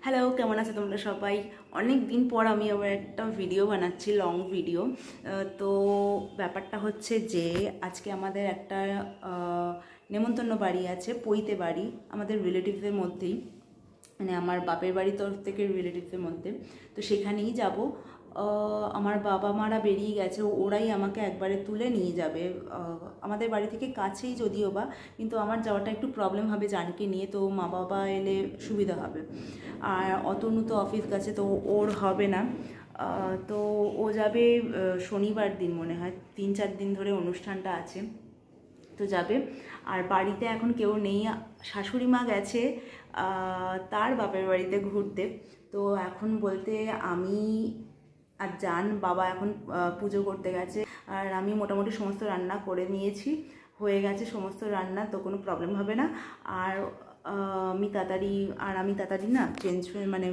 Hello, কেমন আছো তোমরা সবাই? অনেক দিন পর আমি আবার একটা ভিডিও বানাচ্ছি, লং ভিডিও। তো ব্যাপারটা হচ্ছে যে আজকে আমাদের একটা নেমন্তন্ন বাড়ি আছে, পৈতে বাড়ি, আমাদের রিলেটিভসের মধ্যেই, মানে আমার বাপের বাড়ির তরফ থেকে রিলেটিভসের মধ্যে। তো সেখানেই যাব। আমার বাবা মারা বেরিয়ে গেছে, ওরাই আমাকে একবারে তুলে নিয়ে যাবে। আমাদের বাড়ি থেকে কাছেই যদিও বা, কিন্তু আমার যাওয়াটা একটু প্রবলেম হবে জানকে নিয়ে, তো মা বাবা এলে সুবিধা হবে। আর অতনু তো অফিস গেছে, তো ওর হবে না। তো ও যাবে শনিবার দিন, মনে হয় 3-4 দিন ধরে অনুষ্ঠানটা আছে, তো যাবে। আর বাড়িতে এখন কেউ নেই, শাশুড়ি মা গেছে তার বাপের বাড়িতে ঘুরতে। তো এখন বলতে আমি আর জান, বাবা এখন পুজো করতে গেছে, আর আমি মোটামুটি সমস্ত রান্না করে নিয়েছি, হয়ে গেছে সমস্ত রান্না, তো কোনো প্রবলেম হবে না। আর আমি তাড়াতাড়ি না চেঞ্জ হয়ে, মানে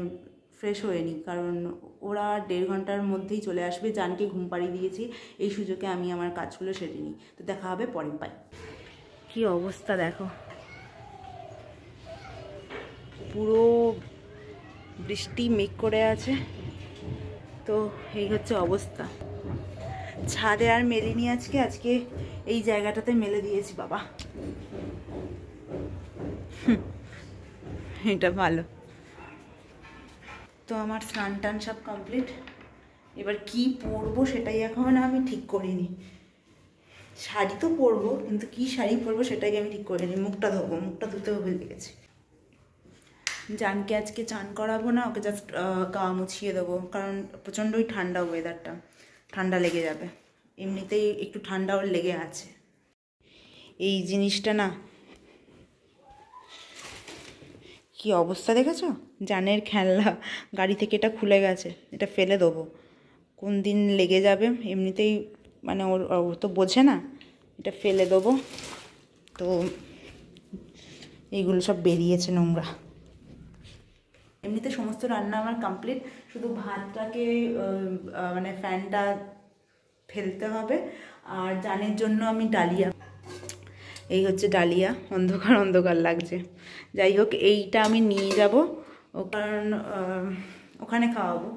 ফ্রেশ হয়ে নিই, কারণ ওরা 1.5 ঘন্টার মধ্যেই চলে আসবে। জানকে ঘুম পাড়িয়ে দিয়েছি, এই সুযোগে আমি আমার কাজগুলো সেরে নিই। তো দেখা হবে পরের পাই। কি অবস্থা দেখো, পুরো বৃষ্টি মেঘ করে আছে, তো এই হচ্ছে অবস্থা। ছাদে আর মেলিনি আজকে এই জায়গাটাতে মেলে দিয়েছি বাবা। এটা ভালো। তো আমার স্নান টান সব কমপ্লিট। এবার কি পরবো সেটাই এখন আমি ঠিক করিনি। শাড়ি তো পরবো, কিন্তু কি শাড়ি পরবো সেটাই আমি ঠিক করিনি। মুখটা ধোবো, মুখটা ধুতেও ভুলে গেছি। জানকে আজকে চান করাবো না, ওকে জাস্ট গা মুছিয়ে দেবো, কারণ প্রচণ্ডই ঠান্ডা ওয়েদারটা, ঠান্ডা লেগে যাবে। এমনিতেই একটু ঠান্ডা ওর লেগে আছে। এই জিনিসটা না, কি অবস্থা দেখেছো? জানের খেলনা, গাড়ি থেকে এটা খুলে গেছে, এটা ফেলে দেবো, কোন দিন লেগে যাবে। এমনিতেই মানে ওর তো বোঝে না, এটা ফেলে দেবো। তো এইগুলো সব বেরিয়েছে নোংরা। এমনিতে সমস্ত রান্না আমার কমপ্লিট, শুধু ভাতটাকে মানে ফ্যানটা ফেলতে হবে। আর জানের জন্য আমি ডালিয়া, এই হচ্ছে ডালিয়া, অন্ধকার অন্ধকার লাগছে। যাই হোক, এইটা আমি নিয়ে যাব, কারণ ওখানে খাওয়াবো।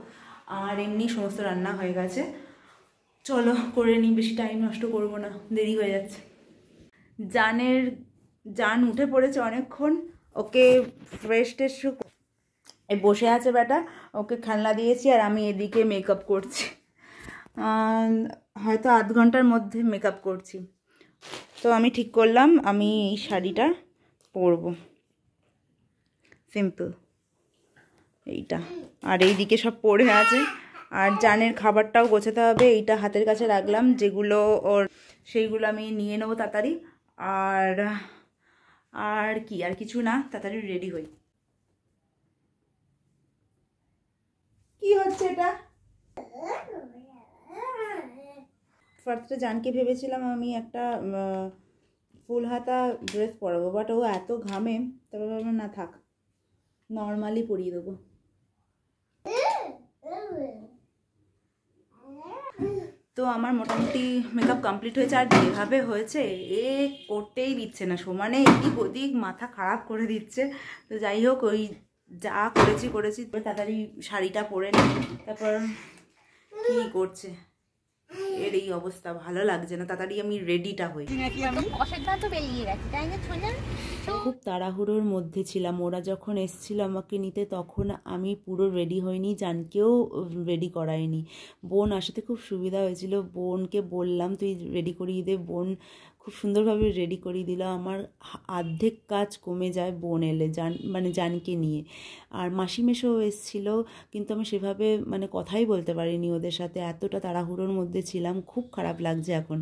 আর এমনি সমস্ত রান্না হয়ে গেছে, চলো করে নিই, বেশি টাইম নষ্ট করবো না, দেরি হয়ে যাচ্ছে। জান উঠে পড়েছে অনেকক্ষণ, ওকে ফ্রেশ ট্রেশ বসে আছে বেটা, ওকে খেলনা দিয়েছি, আর আমি এদিকে মেকআপ করছি। হয়তো আধ ঘন্টার মধ্যে মেকআপ করছি। তো আমি ঠিক করলাম আমি এই শাড়িটা পরবো, সিম্পল এইটা। আর এইদিকে সব পড়ে আছে, আর জানের খাবারটাও গোছাতে হবে। এইটা হাতের কাছে রাখলাম, যেগুলো ওর সেইগুলো আমি নিয়ে নেবো তাড়াতাড়ি। আর আর কি, আর কিছু না, তাড়াতাড়ি রেডি হই। কি হচ্ছে এটা? ফার্স্টে জানকে ভেবেছিলাম আমি একটা ফুল হাতা ড্রেস পরাবো, বাট ও এত ঘামে, তারপর ভাবলাম না থাক, নর্মালি পরিয়ে দেবো। তো আমার মোটামুটি মেকআপ কমপ্লিট হয়েছে, আর যেভাবে হয়েছে এ করতেই দিচ্ছে না, সমানে এদিক ওদিক মাথা খারাপ করে দিচ্ছে। তো যাই হোক, ওই যা করেছি তাড়াতাড়ি শাড়িটা পরে নিই, তারপর কি করছে এর এই অবস্থা, ভালো লাগছে না, তাড়াতাড়ি আমি রেডিটা হই। খুব তাড়াহুড়োর মধ্যে ছিলাম, ওরা যখন এসেছিল আমাকে নিতে তখন আমি পুরো রেডি হইনি, জানকেও রেডি করাইনি। বোন আসাতে খুব সুবিধা হয়েছিল, বোনকে বললাম তুই রেডি করিয়ে দে, বোন খুব সুন্দরভাবে রেডি করিয়ে দিল। আমার অর্ধেক কাজ কমে যায় বোন এলে, মানে জানকে নিয়ে। আর মাসি মেশোও এসেছিলো, কিন্তু আমি সেভাবে মানে কথাই বলতে পারিনি ওদের সাথে, এতটা তাড়াহুড়োর মধ্যে ছিলাম, খুব খারাপ লাগছে এখন।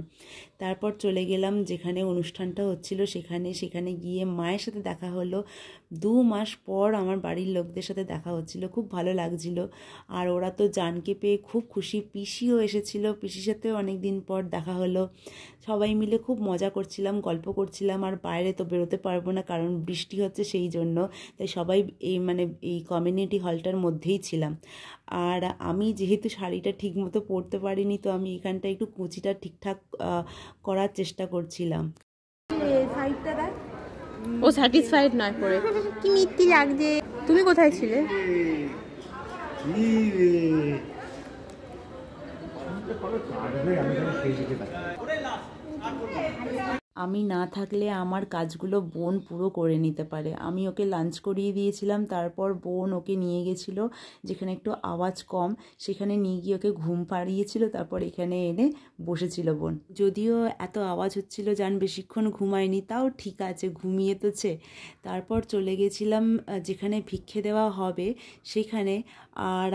তারপর চলে গেলাম যেখানে অনুষ্ঠানটা হচ্ছিল সেখানে গিয়ে মায়ের সাথে দেখা হলো। 2 মাস পর আমার বাড়ির লোকদের সাথে দেখা হচ্ছিল, খুব ভালো লাগছিল। আর ওরা তো জানকে পেয়ে খুব খুশি, পিসিও এসেছিলো, পিসির সাথেও অনেক দিন পর দেখা হলো। সবাই মিলে খুব মজা করছিলাম, গল্প করছিলাম। আর বাইরে তো বেরোতে পারবো না, কারণ বৃষ্টি হচ্ছে, সেই জন্য তাই সবাই এই কমিউনিটি হলটার মধ্যেই ছিলাম। আর আমি যেহেতু শাড়িটা ঠিক মতো পরতে পারিনি, তো আমি এখানটা একটু কুচিটা ঠিকঠাক করার চেষ্টা করছিলাম। ও স্যাটিসফাইড নয় পরে, কি মিথ্যি লাগছে। তুমি কোথায় ছিলে? আমি না থাকলে আমার কাজগুলো বোন পুরো করে নিতে পারে। আমি ওকে লাঞ্চ করিয়ে দিয়েছিলাম, তারপর বোন ওকে নিয়ে গেছিলো যেখানে একটু আওয়াজ কম, সেখানে নিয়ে গিয়ে ওকে ঘুম পাড়িয়েছিল, তারপর এখানে এনে বসেছিল বোন। যদিও এত আওয়াজ হচ্ছিল জান বেশিক্ষণ ঘুমায়নি, তাও ঠিক আছে, ঘুমিয়ে তোছে। তারপর চলে গেছিলাম যেখানে ভিক্ষে দেওয়া হবে সেখানে। আর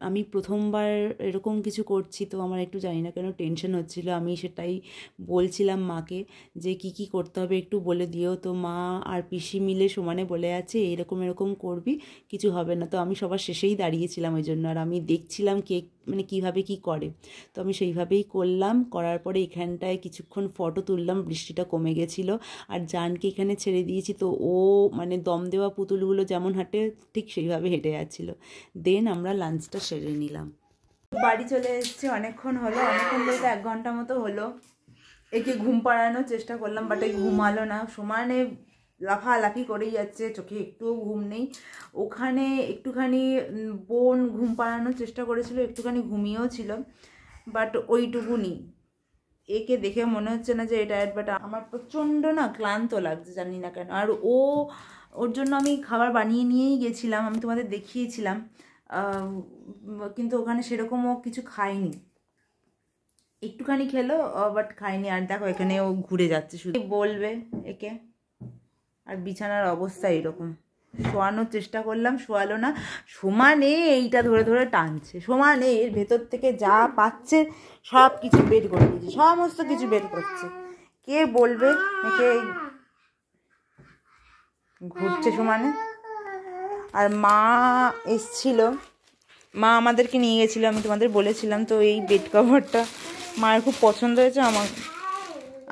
আমি প্রথমবার এরকম কিছু করছি, তো আমার একটু জানি না কেন টেনশন হচ্ছিল। আমি সেটাই বলছিলাম মাকে যে কি করতে হবে একটু বলে দিও। তো মা আর পিসি মিলে সমানে বলে আছে এরকম এরকম করবি, কিছু হবে না। তো আমি সবার শেষেই দাঁড়িয়েছিলাম ওই জন্য, আর আমি দেখছিলাম কে মানে কীভাবে কি করে। তো আমি সেইভাবেই করলাম। করার পরে এখানটায় কিছুক্ষণ ফটো তুললাম, বৃষ্টিটা কমে গেছিলো। আর জানকে এখানে ছেড়ে দিয়েছি, তো ও মানে দম দেওয়া পুতুলগুলো যেমন হাঁটে ঠিক সেইভাবে হেঁটে যাচ্ছিলো। দেন আমরা লাঞ্চটা সেরে নিলাম। বাড়ি চলে এসেছি, অনেকক্ষণ হলো, অনেকক্ষণ বলতে 1 ঘন্টা মতো হলো। একে ঘুম পাড়ানোর চেষ্টা করলাম, বাট এই ঘুমালো না, সমানে লাফালাফি করেই যাচ্ছে, চোখে একটুও ঘুম নেই। ওখানে একটুখানি বোন ঘুম পাড়ানোর চেষ্টা করেছিল, একটুখানি ঘুমিয়েও ছিল, বাট ওইটুকুনি। একে দেখে মনে হচ্ছে না যে এটা, বাট আমার প্রচণ্ড না ক্লান্ত লাগছে, জানি না কেন। আর ওর জন্য আমি খাবার বানিয়ে নিয়েই গেছিলাম, আমি তোমাদের দেখিয়েছিলাম, কিন্তু ওখানে সেরকমও কিছু খাইনি, একটুখানি খেলো বাট খাইনি। আর দেখো এখানে ও ঘুরে যাচ্ছে, শুধু বলবে একে। আর বিছানার অবস্থা এরকম, শোয়ানোর চেষ্টা করলাম, শোয়ালো না, সমানে এইটা ধরে ধরে টানছে, সমানে এর ভেতর থেকে যা পাচ্ছে সব কিছু বের করে দিচ্ছে, সমস্ত কিছু বের করছে। কে বলবে একে ঘুরছে সমানে। আর মা এসছিল, মা আমাদেরকে নিয়ে গেছিলো, আমি তোমাদের বলেছিলাম। তো এই বেড কভারটা মায়ের খুব পছন্দ হয়েছে,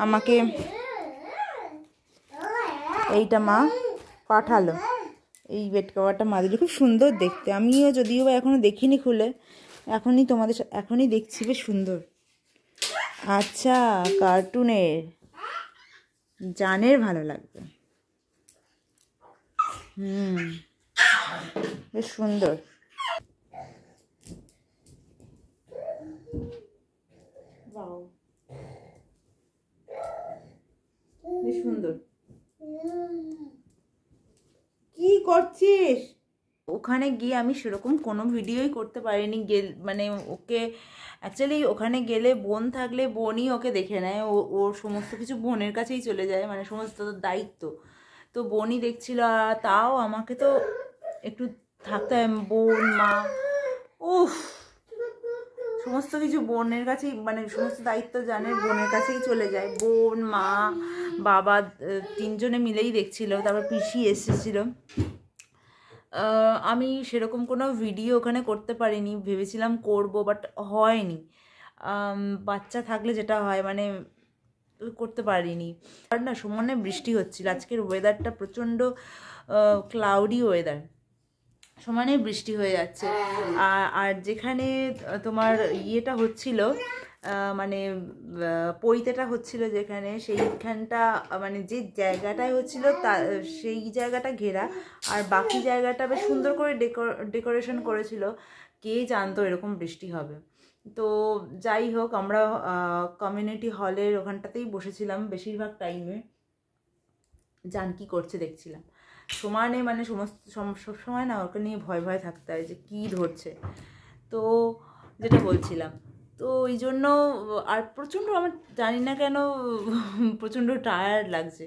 আমাকে এইটা মা পাঠালো। এই বেড কভারটা মা দিল, খুব সুন্দর দেখতে। আমিও যদিও বা এখনও দেখিনি খুলে, এখনই দেখছি, বেশ সুন্দর। আচ্ছা, কার্টুনের, জানের ভালো লাগবে। বেশ সুন্দর। বেশ সুন্দর। কি করছিস? ওখানে গিয়ে আমি সেরকম কোনো ভিডিওই করতে পারিনি। মানে ওকে অ্যাকচুয়ালি ওখানে গেলে বোন থাকলে বোনই ওকে দেখে নেয়, ওর সমস্ত কিছু বোনের কাছেই চলে যায়, মানে সমস্ত দায়িত্ব তো বোনই দেখছিল। তাও আমাকে তো একটু থাকতে হয়, বোন মা, উফ, সমস্ত কিছু বোনের কাছেই, মানে সমস্ত দায়িত্ব জানে বোনের কাছেই চলে যায়। বোন মা বাবা 3 জনে মিলেই দেখছিল। তারপর পিসি এসেছিল। আমি সেরকম কোনো ভিডিও ওখানে করতে পারিনি, ভেবেছিলাম করব, বাট হয়নি। বাচ্চা থাকলে যেটা হয়, মানে করতে পারিনি। আর না সমানে বৃষ্টি হচ্ছিল, আজকের ওয়েদারটা প্রচণ্ড ক্লাউডি ওয়েদার, সমানে বৃষ্টি হয়ে যাচ্ছে। আর যেখানে তোমার ইয়েটা হচ্ছিল, মানে পৈতেটা হচ্ছিল যেখানে, সেইখানটা মানে যে জায়গাটায় হচ্ছিল সেই জায়গাটা ঘেরা, আর বাকি জায়গাটা বেশ সুন্দর করে ডেকোরেশন করেছিল। কে জানতো এরকম বৃষ্টি হবে। তো যাই হোক, আমরা কমিউনিটি হলের ওখানটাতেই বসেছিলাম বেশিরভাগ টাইমে। জান কি করছে দেখছিলাম, সমানে মানে সবসময় না ওকে নিয়ে ভয় ভয় থাকতে হয় যে কী ধরছে। তো যেটা বলছিলাম, তো ওই জন্য আর প্রচণ্ড, আমার জানি না কেন প্রচণ্ড টায়ার্ড লাগছে,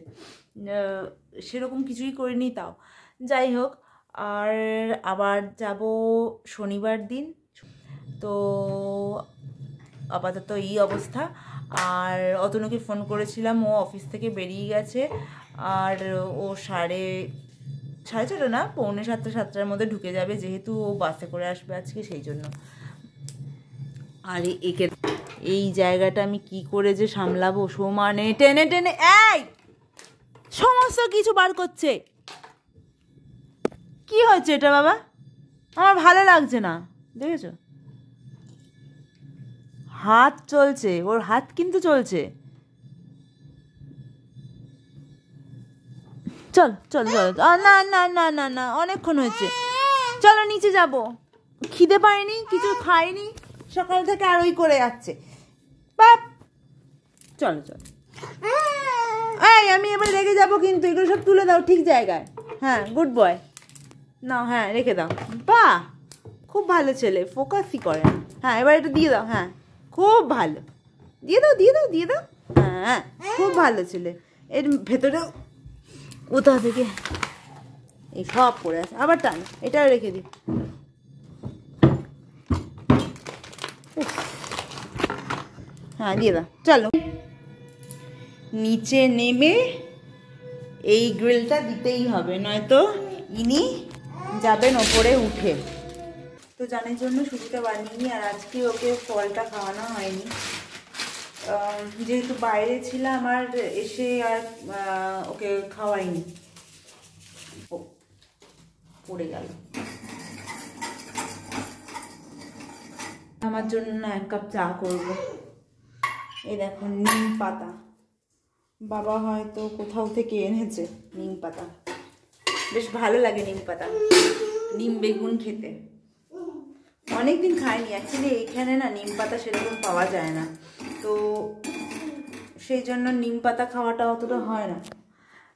সেরকম কিছুই করিনি তাও। যাই হোক, আর আবার যাব শনিবার দিন। তো আপাতত এই অবস্থা। আর অতনুকে ফোন করেছিলাম, ও অফিস থেকে বেরিয়ে গেছে। আর ও 6:30 না, 6:45-7টার মধ্যে ঢুকে যাবে, যেহেতু ও বাসে করে আসবে আজকে, সেই জন্য। আর এই জায়গাটা আমি কি করে যে সামলাবো, সমানে টেনে টেনে এই সমস্ত কিছু বার করছে। কি হচ্ছে এটা বাবা? আমার ভালো লাগছে না, দেখেছো? হাত চলছে, ওর হাত কিন্তু চলছে। চল চল চল, না না না না না, অনেকক্ষণ হয়েছে, চলো নিচে যাব। খিদে পায়নি, কিছু খাইনি সকাল থেকে, আর ওই করে যাচ্ছে বাপ। চলো চলো, এই আমি এবার রেখে যাবো কিন্তু, এগুলো সব তুলে দাও ঠিক জায়গায়। হ্যাঁ গুড বয়, না হ্যাঁ রেখে দাও। বাহ, খুব ভালো ছেলে, ফোকাসই করে না। হ্যাঁ এবার এটা দিয়ে দাও, হ্যাঁ খুব ভালো, দিয়ে দাও দিয়ে দাও দিয়ে দাও। হ্যাঁ খুব ভালো ছেলে। এর ভেতরেও কোথা থেকে এই সব পড়ে আছে, আবার টান, এটাও রেখে দিই। হ্যাঁ দিয়ে দাও, চলো নিচে নেমে এই গ্রিলটা দিতেই হবে, নয়তো ইনি যাবেন ওপরে উঠে। তো জানের জন্য সুজিটা বানিয়ে, আর আজকে ওকে ফলটা খাওয়ানো হয়নি, যেহেতু বাইরে ছিলাম আর এসে আর ওকে খাওয়াইনি। পড়ে গেল। আমার জন্য না 1 কাপ চা করবো। এই দেখো নিম পাতা, বাবা হয়তো কোথাও থেকে এনেছে নিম পাতা, বেশ ভালো লাগে নিম পাতা, নিম বেগুন খেতে। অনেকদিন খাইনি অ্যাকচুয়ালি, এইখানে না নিম পাতা সেরকম পাওয়া যায় না, তো সেই জন্য নিম পাতা খাওয়াটা অতটা হয় না।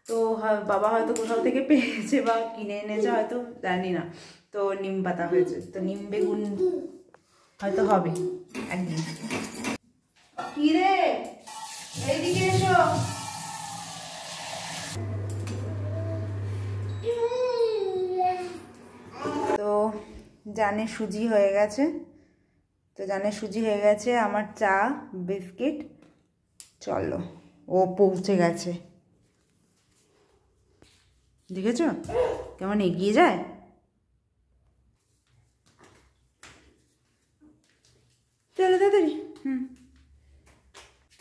তো বাবা হয়তো কোথাও থেকে পেয়েছে বা কিনে এনেছে, হয়তো জানি না, তো নিম পাতা হয়েছে, তো নিম বেগুন হয়তো হবে একদিন। কি রে, এইদিকে এসো। তো জানে সুজি হয়ে গেছে, আমার চা বিস্কিট, চলো ও পৌঁছে গেছে। দেখেছো কেমন এগিয়ে যায়। চলো তাড়াতাড়ি,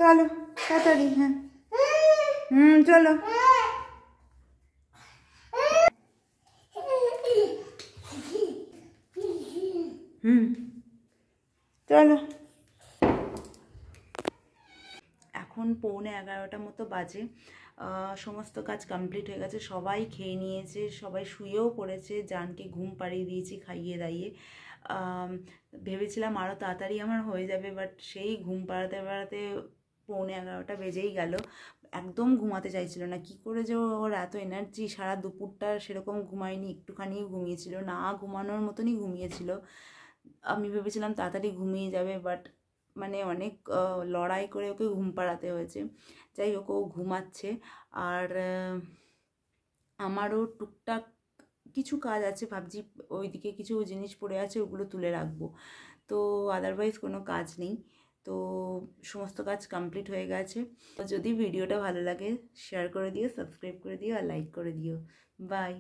চলো তাড়াতাড়ি, হ্যাঁ চলো। চলো। এখন 11:15 মতো বাজে, সমস্ত কাজ কমপ্লিট হয়ে গেছে, সবাই খেয়ে নিয়েছে, সবাই শুয়েও পড়েছে, জানকে ঘুম পাড়িয়ে দিয়েছি খাইয়ে দাইয়ে। ভেবেছিলাম আরও তাড়াতাড়ি আমার হয়ে যাবে, বাট সেই ঘুম পাড়াতে পাড়াতে 11:15 বেজেই গেল। একদম ঘুমাতে চাইছিল না, কি করে যে ওর এত এনার্জি, সারা দুপুরটা সেরকম ঘুমায়নি, একটুখানিও ঘুমিয়েছিল না, ঘুমানোর মতনই ঘুমিয়েছিল। আমি ভেবেছিলাম তাড়াতাড়ি ঘুমিয়ে যাবে, বাট মানে অনেক লড়াই করে ওকে ঘুম পাড়াতে হয়েছে। যাই হোক ও ঘুমাচ্ছে, আর আমারও টুকটাক কিছু কাজ আছে, ভাবছি ওইদিকে কিছু জিনিস পড়ে আছে, ওগুলো তুলে রাখবো, তো আদারওয়াইজ কোনো কাজ নেই। তো সমস্ত কাজ কমপ্লিট হয়ে গেছে। যদি ভিডিওটা ভালো লাগে শেয়ার করে দিও, সাবস্ক্রাইব করে দিও আর লাইক করে দিও। বাই।